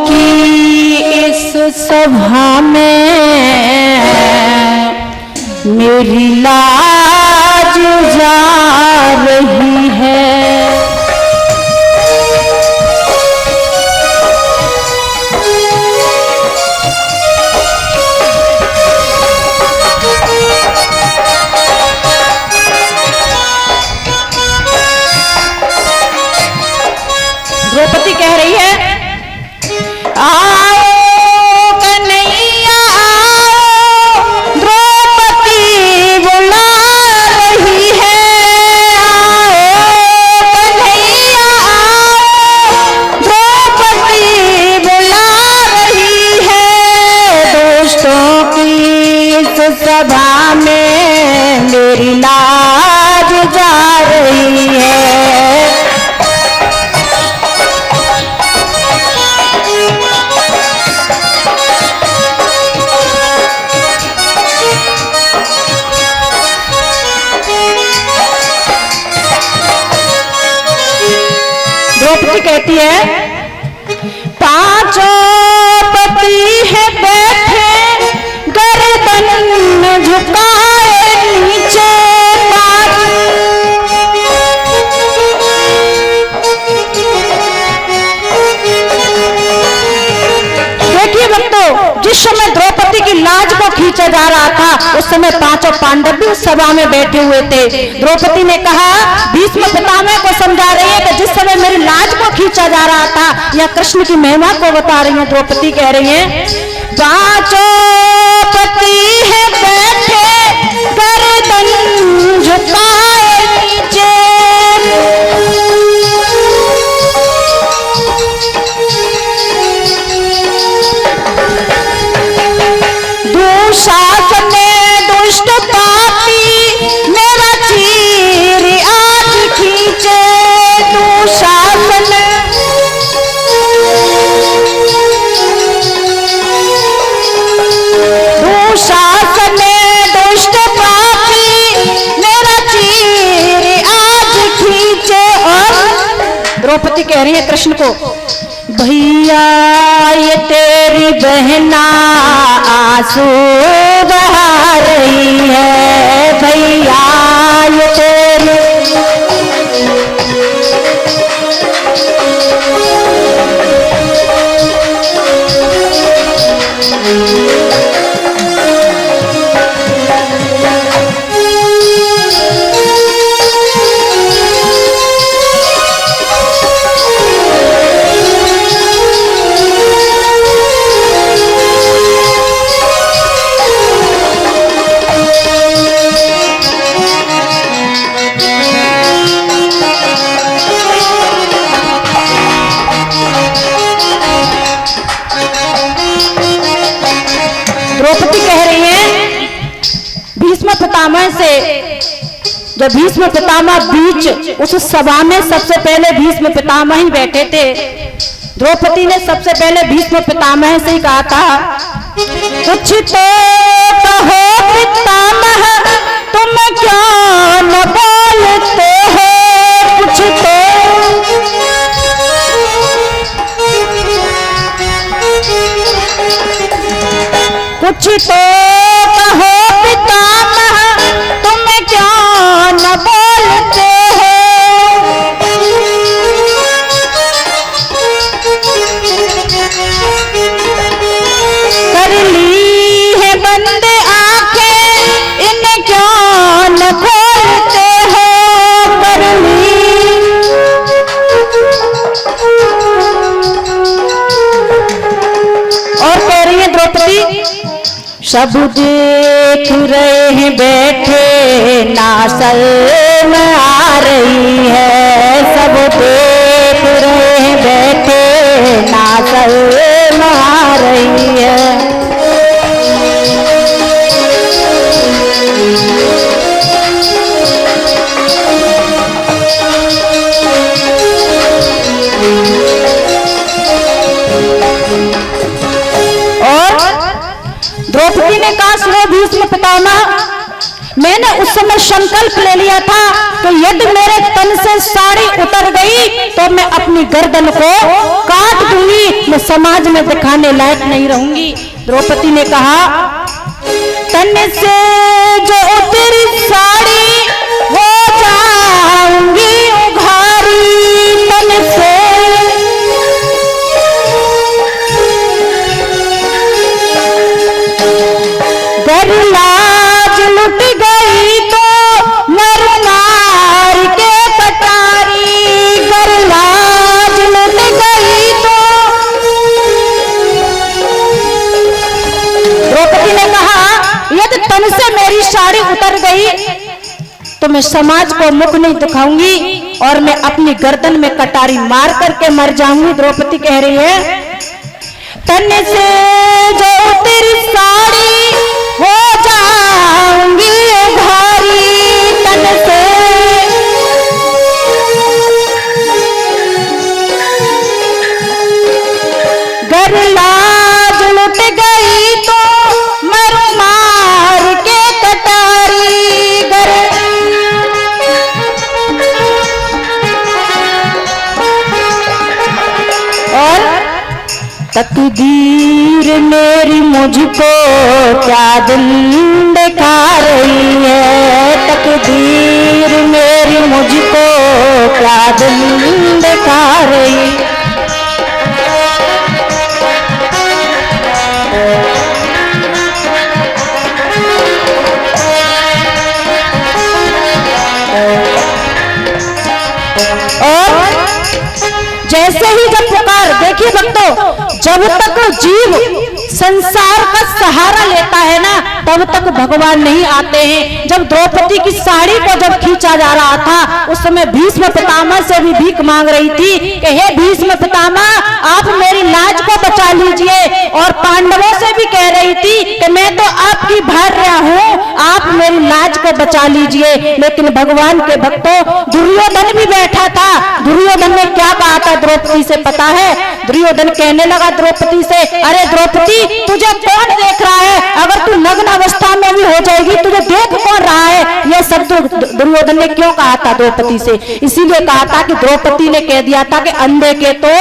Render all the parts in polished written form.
की इस सभा में मेरी लाज जा रही है। द्रौपदी कह रही है, आओ कन्हैया आओ, द्रौपदी बुला रही है। आओ कन्हैया आओ, द्रौपदी बुला रही है। दोस्तों की इस सभा में मेरी लाज जा रही है। द्रौपदी कहती है, पांचों पति है बैठे गर्दन झुकाए नीचे। देखिए भक्तों, जिस समय द्रौपदी की लाज को खींचा जा रहा था उस समय पांचों पांडव भी सभा में बैठे हुए थे। द्रौपदी ने कहा, भीष्म पितामह को समझा रही है कि जिस समय मेरी लाज को खींचा जा रहा था, या कृष्ण की महिमा को बता रही है। द्रौपदी कह रही है, पांचों पति है बैठे गर्दन झुकाए नीचे। दुशासन दुष्ट पापी मेरा चीर आज खींचे। दुशासन दुष्ट पापी मेरा चीर आज खींचे। और द्रौपदी कह रही है कृष्ण को, भैया ये तेरी बहना आंसू बहा रही है। भैया ये तेरी द्रौपदी कह रही है, भीष्म पितामह से, जब भीष्म पितामह बीच उस सभा में सबसे पहले भीष्म पितामह ही बैठे थे। द्रौपदी ने सबसे पहले भीष्म पितामह से ही कहा था, कुछ तो कहो पितामह तुम क्यों न बोलते हो। कुछ तो कहो पितामह तुम क्यों न बोलते हो। कर ली है बंद आंखें इन्हें क्यों न खोलते हो। कर ली और कह रही है द्रौपदी, सब देख रहे हैं बैठे ना शर्म आ रही है। सब देख रहे हैं बैठे ना शर्म आ रही है। द्रौपदी ने कहा, सुनो भीष्म पितामह, मैंने उस समय संकल्प ले लिया था कि यदि मेरे तन से साड़ी उतर गई तो मैं अपनी गर्दन को काट दूंगी, मैं समाज में दिखाने लायक नहीं रहूंगी। द्रौपदी ने कहा, तन से जो तेरी साड़ी हो जाऊंगी उघारी, तन से गर लाज लुट गई तो नर नार के कटारी, गर लाज लुट गई तो। द्रौपदी ने कहा, यदि तन से मेरी साड़ी उतर गई तो मैं समाज को मुख नहीं दिखाऊंगी और मैं अपनी गर्दन में कटारी मार करके मर जाऊंगी। द्रौपदी कह रही है, तन से जो तेरी साड़ी हो जाऊंगी उघारी, तन से गर लाज लुट गई तो मर मार के कटारी, गर। और तकदीर मेरी मुझको क्या दिल दिखा रही है, तकदीर मेरी मुझको क्या दिल दिखा रही। और जैसे ही जब पुकार, देखिए भक्तों, जब तक जीव संसार का सहारा लेता है ना, तब तक भगवान नहीं आते हैं। जब द्रौपदी की साड़ी को जब खींचा जा रहा था, उस समय भीष्म पितामह से भी भीख मांग रही थी कि हे भीष्म पितामह, आप मेरी लाज को बचा लीजिए। और पांडवों से भी कह रही थी कि मैं तो आपकी भार्या हूँ, आप मेरी लाज को बचा लीजिए। लेकिन भगवान के भक्तों, दुर्योधन भी बैठा था। दुर्योधन ने क्या कहा था द्रौपदी से पता है? दुर्योधन कहने लगा द्रौपदी से, अरे द्रौपदी, तुझे कौन देख रहा है? अगर तू नग्न अवस्था में भी हो जाएगी, तुझे देख कौन रहा है? यह शब्द दुर्योधन ने क्यों कहा था द्रौपदी से? इसीलिए कहा था कि द्रौपदी ने कह दिया था कि अंधे के तो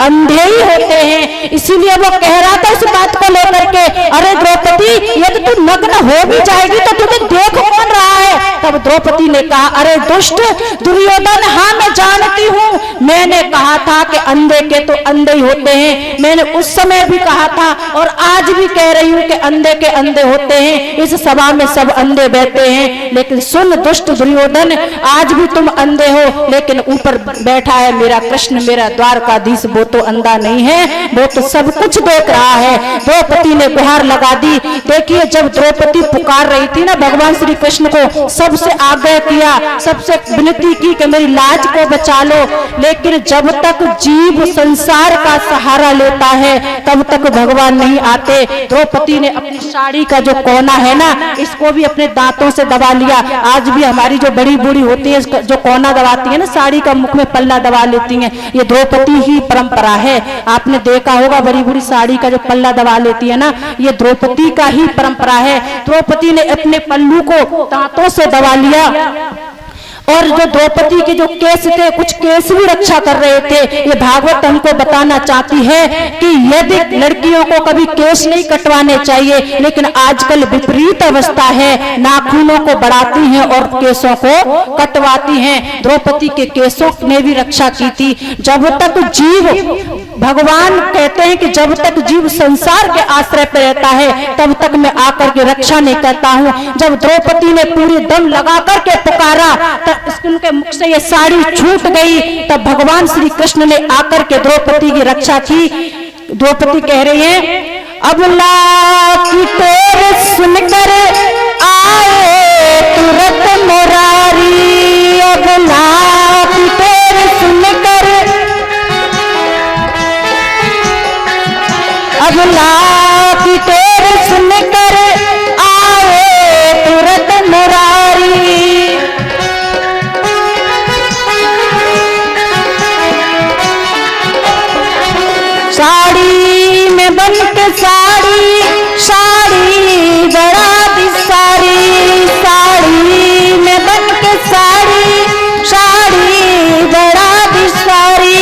अंधे ही होते हैं। इसीलिए वो कह रहा था इस बात को लेकर के, अरे द्रौपदी, यदि तू नग्न हो भी जाएगी तो तुझे देख कौन रहा है? तब द्रौपदी ने कहा, अरे दुष्ट दुर्योधन, हाँ मैं जानती हूँ, मैंने कहा था कि अंधे के तो अंधे ही होते हैं। मैंने उस समय भी कहा था और आज भी कह रही हूँ कि अंधे के अंधे होते हैं। इस सभा में सब अंधे बैठे हैं, लेकिन सुन दुष्ट दुर्योधन, आज भी तुम अंधे हो, लेकिन ऊपर बैठा है मेरा कृष्ण, मेरा द्वारकाधीश, वो तो अंधा नहीं है, वो तो सब कुछ देख रहा है। द्रौपदी ने गुहार लगा दी। देखिए, जब द्रौपदी पुकार रही थी ना भगवान श्री कृष्ण को, सबसे आग्रह किया, सबसे विनती की कि मेरी लाज को बचा लो। लेकिन जब तक जीव संसार का सहारा लेता है, तब तक भगवान नहीं आते। द्रौपदी ने अपनी साड़ी का जो कोना है ना, इसको भी अपने दांतों से दबा लिया। आज भी हमारी जो बड़ी बूढ़ी होती है, जो कोना दबाती है ना, साड़ी का मुख में पल्ला दबा लेती हैं, ये द्रौपदी ही परंपरा है। आपने देखा होगा बड़ी बूढ़ी साड़ी का जो पल्ला दबा लेती है ना, ये द्रौपदी का ही परंपरा है। द्रौपदी ने अपने पल्लू को दांतों से दबा लिया। और जो द्रौपदी के जो केस थे, कुछ केस भी रक्षा कर रहे थे। ये भागवत हमको बताना चाहती है कि यदि लड़कियों को कभी केस नहीं कटवाने चाहिए, लेकिन आजकल विपरीत अवस्था है, नाखूनों को बढ़ाती हैं और केसों को कटवाती हैं। द्रौपदी के केसों ने भी रक्षा की थी। जब तक जीव, भगवान कहते हैं कि जब तक जीव संसार के आश्रय पर रहता है, तब तक मैं आकर के रक्षा नहीं करता हूँ। जब द्रौपदी ने पूरी दम लगा करके पुकारा, तब उनके मुख से ये साड़ी छूट गई। तब भगवान श्री कृष्ण ने आकर के द्रौपदी की रक्षा की। द्रौपदी कह रही है, अब लाखी तेरे सुनकर आए तुरंत मुरारी, अब लाखी तेरे सुनकर, अब लाखी तेरे सुनकर आए तुरंत मुरारी। साड़ी में बन के साड़ी, साड़ी बड़ा दी सारी, साड़ी में बन के साड़ी, साड़ी बड़ा दी सारी।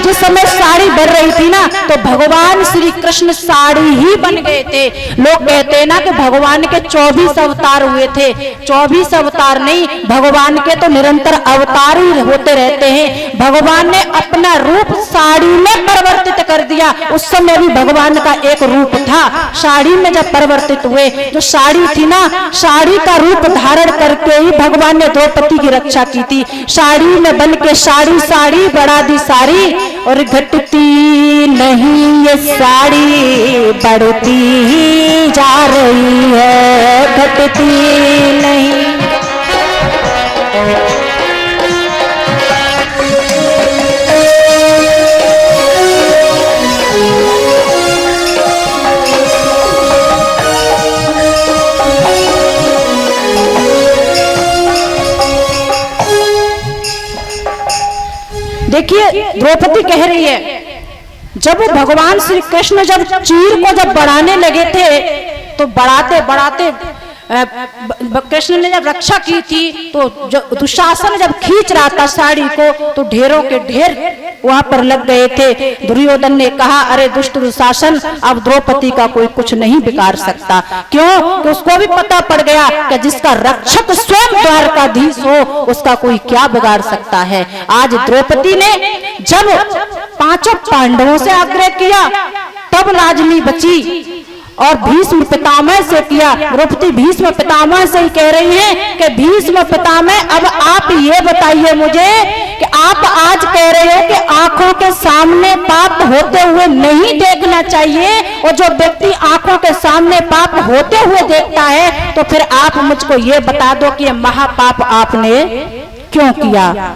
जिस समय साड़ी बढ़ रही थी ना, तो भगवान श्री कृष्ण साड़ी ही बन गए थे। लोग कहते हैं ना कि भगवान के 24 अवतार हुए थे। 24 अवतार नहीं, भगवान के तो निरंतर अवतार ही होते रहते हैं। भगवान ने अपना रूप साड़ी में परिवर्तित कर दिया। उस समय भी भगवान का एक रूप था, साड़ी में जब परिवर्तित हुए, जो साड़ी थी ना, साड़ी का रूप धारण करके ही भगवान ने द्रौपदी की रक्षा की थी। साड़ी में बन के साड़ी साड़ी बढ़ा दी साड़ी, और घटती नहीं ये साड़ी बढ़ती ही जा रही है, घटती नहीं। देखिए द्रौपदी कह रही है, जब भगवान श्री कृष्ण जब चीर को जब बढ़ाने लगे थे, तो बढ़ाते बढ़ाते कृष्ण ने जब रक्षा की थी, तो दुशासन जब खींच रहा था साड़ी को, तो ढेरों के ढेर वहां पर लग गए थे। दुर्योधन ने कहा, अरे दुष्ट दुशासन, अब द्रौपदी का कोई कुछ नहीं बिगाड़ सकता। क्यों? तो उसको भी पता पड़ गया कि जिसका रक्षक स्वयं द्वारकाधीश हो, उसका कोई क्या बिगाड़ सकता है। आज द्रौपदी ने जब 5 पांडवों से आग्रह किया, तब लाजमी बची, और भीष्म पितामह से किया। द्रौपदी भीष्म पितामह से ही कह रही है कि भीष्म पितामह, अब आप ये बताइए मुझे कि आप आज कह रहे हो कि आंखों के सामने पाप होते हुए नहीं देखना चाहिए, और जो व्यक्ति आंखों के सामने पाप होते हुए देखता है, तो फिर आप मुझको ये बता दो कि ये महापाप आपने क्यों किया।